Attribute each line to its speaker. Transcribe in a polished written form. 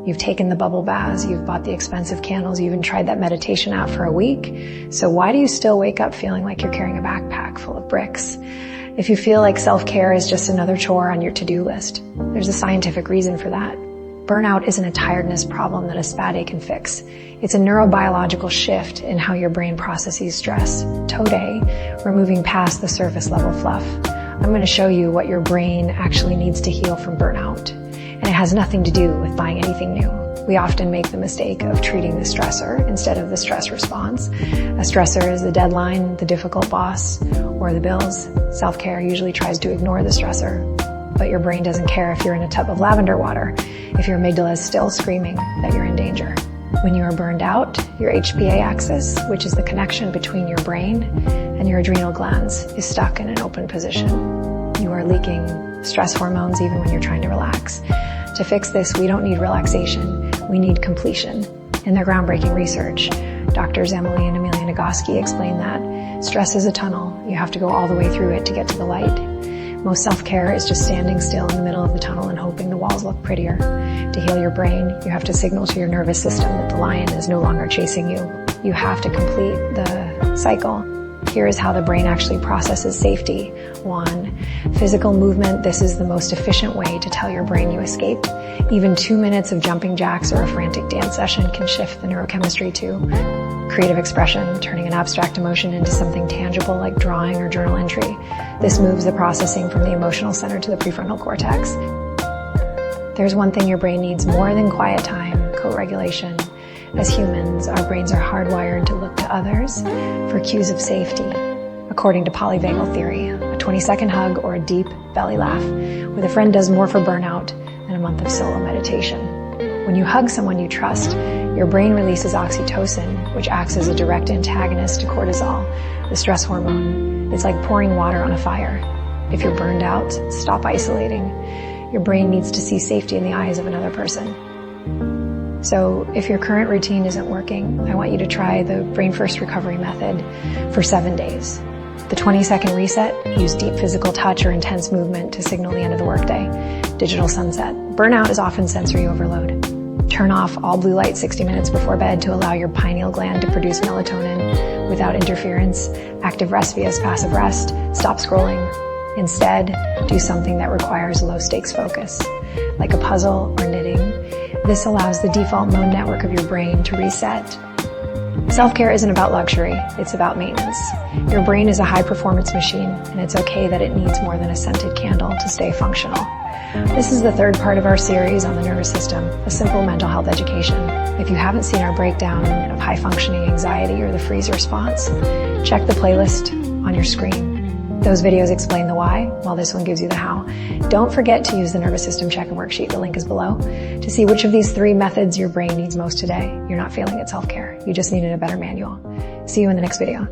Speaker 1: You've taken the bubble baths, you've bought the expensive candles, you even tried that meditation app for a week. So why do you still wake up feeling like you're carrying a backpack full of bricks? If you feel like self-care is just another chore on your to-do list, there's a scientific reason for that. Burnout isn't a tiredness problem that a spa day can fix. It's a neurobiological shift in how your brain processes stress. Today, we're moving past the surface level fluff. I'm going to show you what your brain actually needs to heal from burnout. And it has nothing to do with buying anything new. We often make the mistake of treating the stressor instead of the stress response. A stressor is the deadline, the difficult boss, or the bills. Self-care usually tries to ignore the stressor, but your brain doesn't care if you're in a tub of lavender water, if your amygdala is still screaming that you're in danger. When you are burned out, your HPA Axis, which is the connection between your brain and your adrenal glands, is stuck in an open position. You are leaking stress hormones even when you're trying to relax. To fix this, we don't need relaxation, we need completion. In their groundbreaking research, Doctors Amelia and Amelia Nagoski explain that stress is a tunnel. You have to go all the way through it to get to the light. Most self-care is just standing still in the middle of the tunnel and hoping the walls look prettier. To heal your brain, you have to signal to your nervous system that the lion is no longer chasing you. You have to complete the cycle. Here is how the brain actually processes safety. 1, physical movement. This is the most efficient way to tell your brain you escaped. Even 2 minutes of jumping jacks or a frantic dance session can shift the neurochemistry too. Creative expression, turning an abstract emotion into something tangible like drawing or journal entry. This moves the processing from the emotional center to the prefrontal cortex. There's one thing your brain needs more than quiet time: co-regulation. As humans, our brains are hardwired to look to others for cues of safety. According to polyvagal theory, a 20-second hug or a deep belly laugh with a friend does more for burnout than a month of solo meditation. When you hug someone you trust, your brain releases oxytocin, which acts as a direct antagonist to cortisol, the stress hormone. It's like pouring water on a fire. If you're burned out, stop isolating. Your brain needs to see safety in the eyes of another person. So if your current routine isn't working, I want you to try the Brain First Recovery Method for 7 days. The 20-second reset, use deep physical touch or intense movement to signal the end of the workday. Digital sunset. Burnout is often sensory overload. Turn off all blue light 60 minutes before bed to allow your pineal gland to produce melatonin without interference. Active rest via passive rest. Stop scrolling. Instead, do something that requires low-stakes focus, like a puzzle or knitting. This allows the default mode network of your brain to reset. Self-care isn't about luxury, it's about maintenance. Your brain is a high-performance machine, and it's okay that it needs more than a scented candle to stay functional. This is the third part of our series on the nervous system, a simple mental health education. If you haven't seen our breakdown of high-functioning anxiety or the freeze response, check the playlist on your screen. Those videos explain the why, while this one gives you the how. Don't forget to use the nervous system check-in worksheet, the link is below, to see which of these 3 methods your brain needs most today. You're not failing at self-care, you just needed a better manual. See you in the next video.